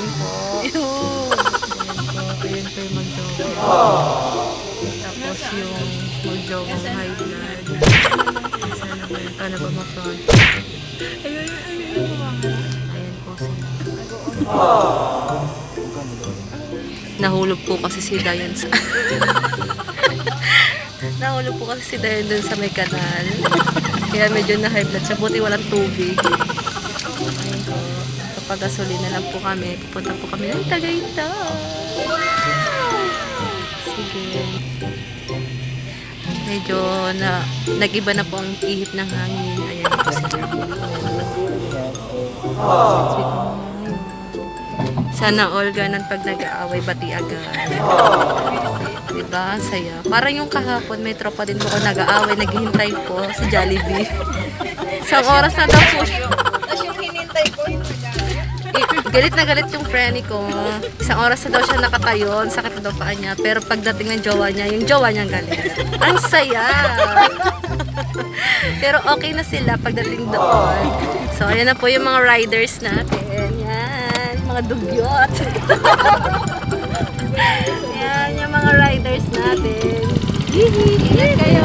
morning po. Ayan po. Ayan po yung mag-jowa. Tapos yung mag-jowang high blood. Sana ba yun? Paano ba ma-front? Ayun po sila. Nahulog po kasi si Dayan sa... Nahulog po kasi si Dayan dun sa may kanal. Kaya medyo na-high blood siya. Buti walang tubig. Ayun po. Kapag gasolina lang po kami, pupunta po kami ng Tagaytay. Sige. Medyo nag-iba na po ang ihip ng hangin. Ayan po sila. Sana all ganun pag nag-aaway, bati agad. Diba? Ang saya. Parang yung kahapon, may tropa din po ko nag-aaway, naghihintay po sa Jollibee. Isang oras na daw po. Tapos yung hinintay ko, Galit na galit yung friend ko. Isang oras na daw siya nakatayo, sakit na daw paa niya. Pero pagdating ng jowa niya, yung jowa niya galit. Ang saya! Pero okay na sila pagdating doon. So, ayan na po yung mga riders natin. Yan, mga dugyot. Yan, yung mga riders natin. Hihi, ingat kayo!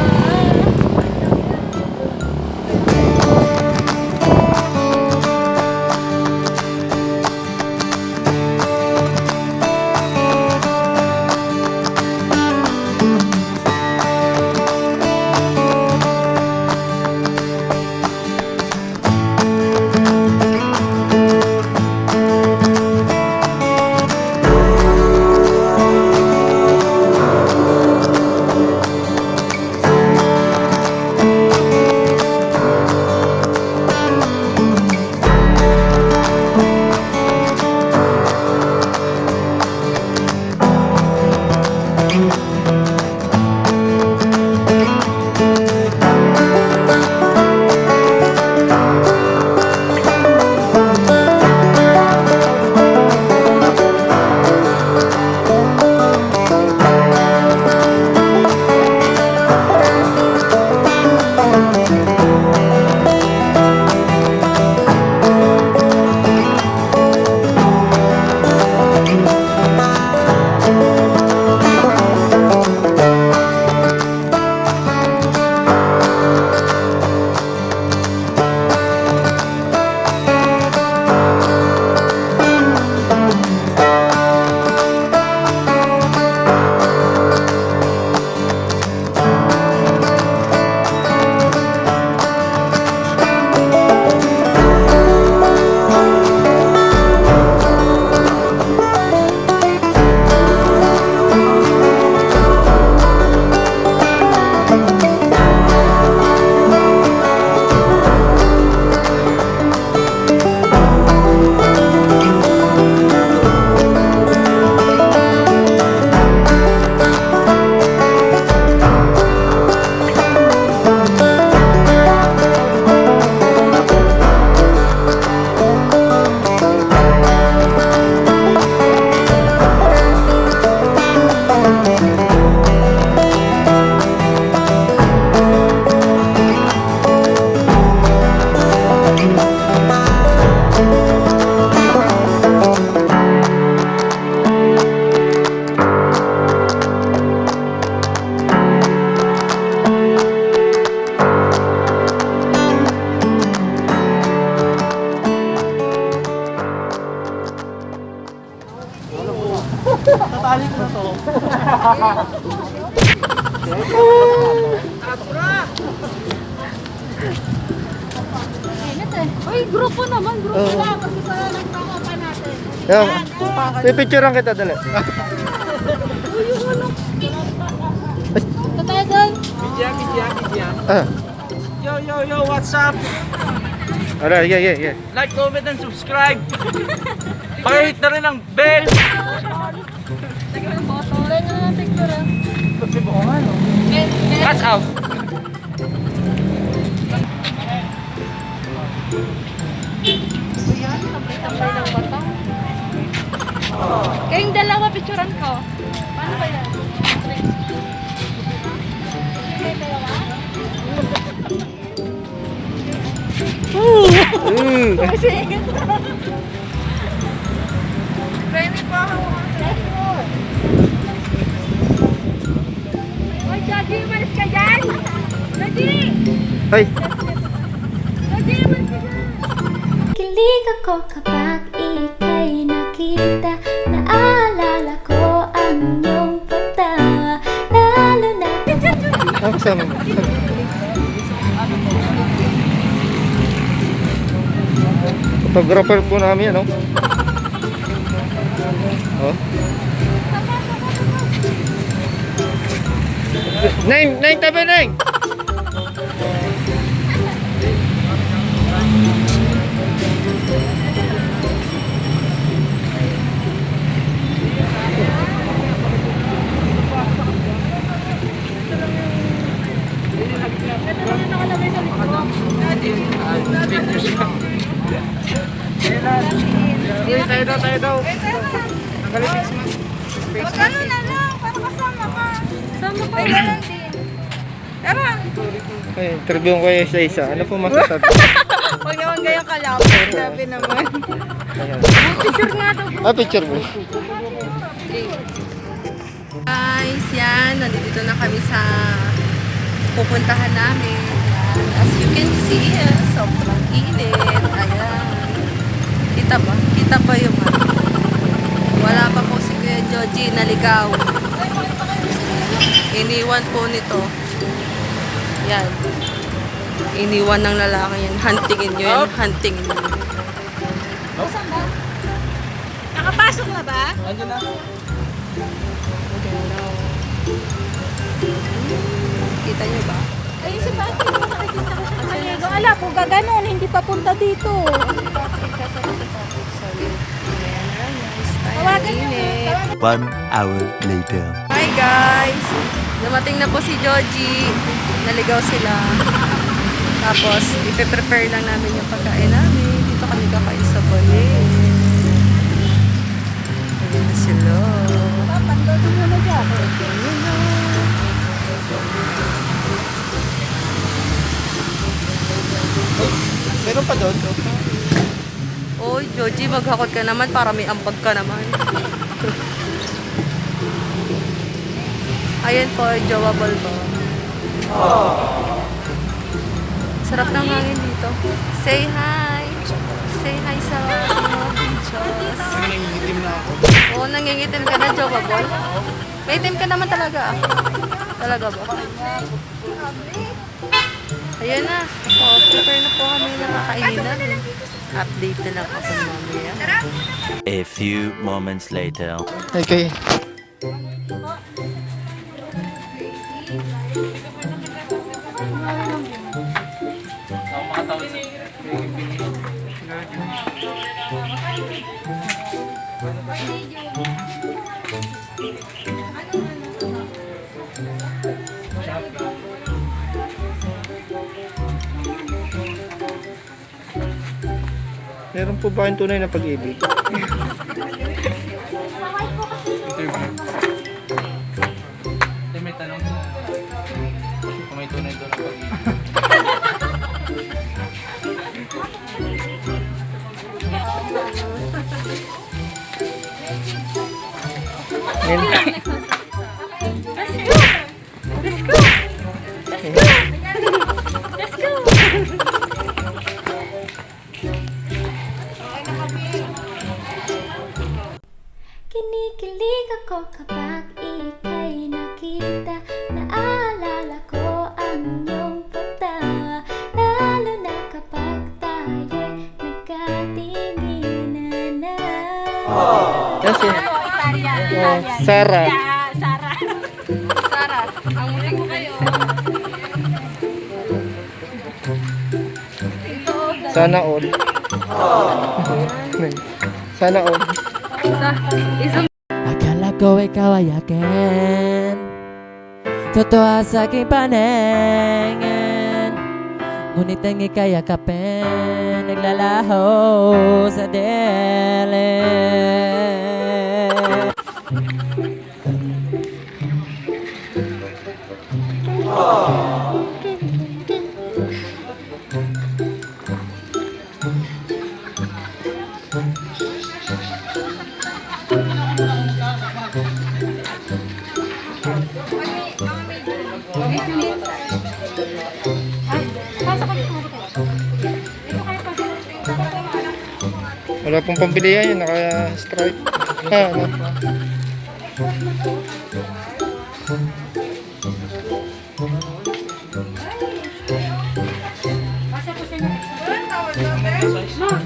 Tatali ko na to. Uy, grupo naman, grupo na. Kasi sa nagtaka pa natin. Yan. Pipicturean kita, dali. Uy, yung ano. Tatay doon. Bidya. Ah. Yo, what's up? Alright, yeah. Like, comment, and subscribe. Pakihit na rin ang bell. Tuloy na natin ko rin. Catch out. Tambay ng batang. Kayong dalawa, picturean ko. Paano ba yan? Mm. Kasi, Ay, Kilig ako kapag ika'y nakita. Naalala ko ang iyong pagtawa. Lalo na kasama mo. Photographer po namin, ano? Oh. Neng, tabi, Neng! Tayo daw. Magkano na lang, para kasama ka. Sama ka. Ganun din. Tara. Ay, interview ko kayo sa isa. Ano po masasabi? Huwag naman gayang kalapit. Sabi naman. Ayan. Picture nga daw. Picture mo. Guys, yan. Nandito na kami sa pupuntahan namin. Ayan. As you can see, sobrang init. Ayan. Kita ba? Kita ba yung ano? Wala pa po si Kuya Joji naligaw. Iniwan po nito. Yan. Iniwan ng lalaki yan. Huntingin nyo yan. Huntingin nyo. Nakapasok na ba? Andiyan na. Kita nyo ba? Ayun si Pati. Nakikita ko siya sa Maligo. Ala po, gaganon. Hindi papunta dito. Tawagan niyo. Init. 1 hour later. Hi guys! Dumating na po si Joji. Naligaw sila. Tapos, ipe-prepare lang namin yung pagkain namin. Dito kami kakain sa Balen. Ayan na sila. Pandodo mo na dyan. Ayan na. Meron pa doon. Oy, Joji, maghakot ka naman para may ambag ka naman. Ayan po, jowable ba? Sarap ng hangin dito. Say hi! Say hi sa mga pinchos. Nangingitim na ako. Oo, nangingitim ka na, jowable. May itim ka naman talaga. Talaga ba? Ayan na. So, prepare na po kami na kakainin namin. Update na lang ako mamaya. A few moments later. Okay. Meron po ba kayong tunay na pag-ibig? Hindi, may tanong. Kung may tunay doon ang pag-ibig. Kinikilig ako kapag ika'y nakita. Naalala ko ang iyong pagtawa. Lalo na kapag tayo'y nagkatinginan na. Yes, yes. Italian. Sarah. Sarah. Sarah, ang muling ko kayo. Sana all. Sana all. Isang Akala ko ikaw ay akin, totoo sa aking paningin. Ngunit ang ika'y yakapin, naglalaho sa dilim. Wala pong pambilihan yun, naka-strike. Ano?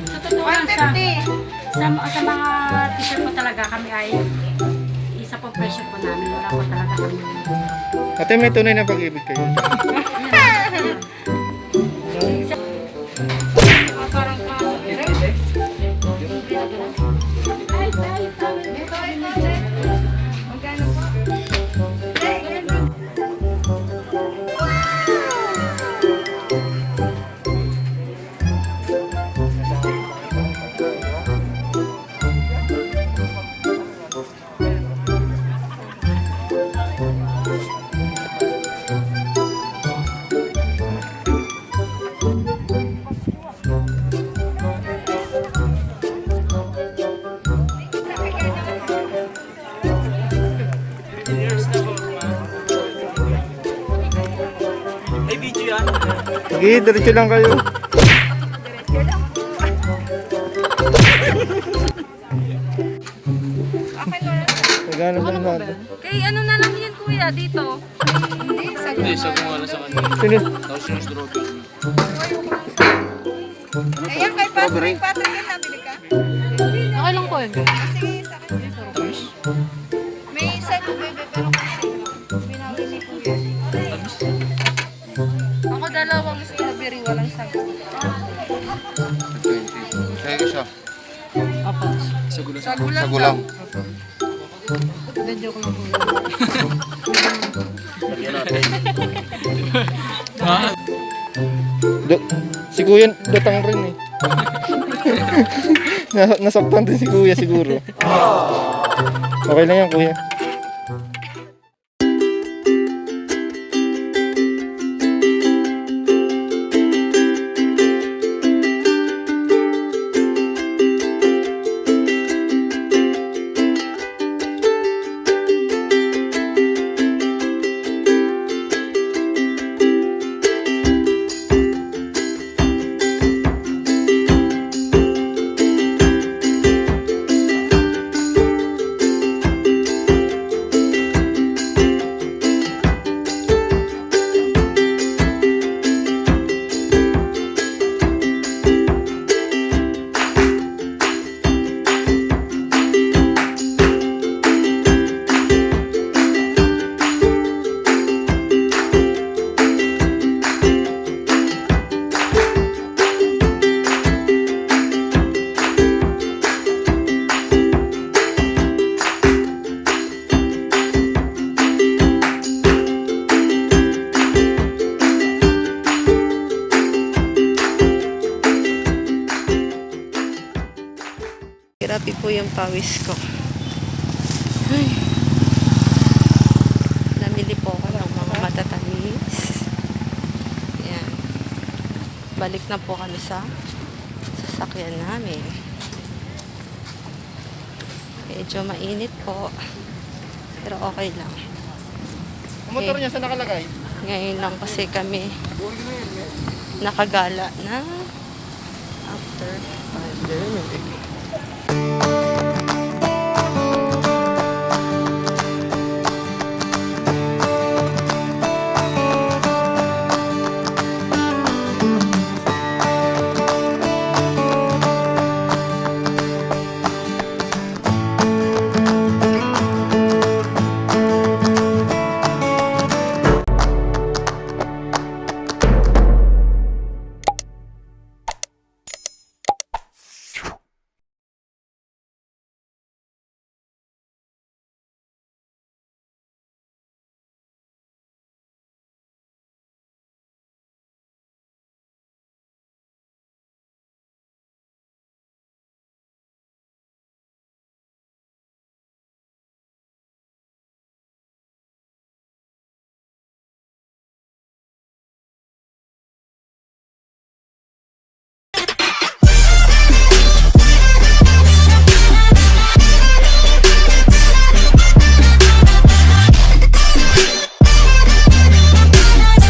Sa totoo lang, sa 150. mga t-shirt po talaga kami ay isa po presyo po namin. Wala po talaga kami. Ate, may tunay na pag-ibig kayo. Parang Magkano po? May video yan. Sige, diretso lang kayo. Akin mo lang. Magkano ba natin? Kay ano na lang yan kuya dito? Hindi, sa kung ano sa kanya. Sige. Tapos yung strawberry. Ayan, kay Patrick. Patrick, yan nabili ka? Okay lang po yun. Sige, sa akin. Tamis. May isa ko, bebe, pero kasi binawi ni Kuya. Tamis. Ako dalawang strawberry, walang sago. Kaya ko siya. Sa gulo. Sago lang. Sago lang. Joke lang po. Lagyan natin. Si Kuya, datang rin eh. Nasaktan din si Kuya siguro. Okay lang yan, Kuya. Grabe po yung pawis ko. Ay. Namili po ako ng mga matatamis. Yan. Balik na po kami sa sasakyan namin. Medyo mainit po. Pero okay lang. Ang motor niya, saan nakalagay? Ngayon lang kasi kami nakagala na after pandemic.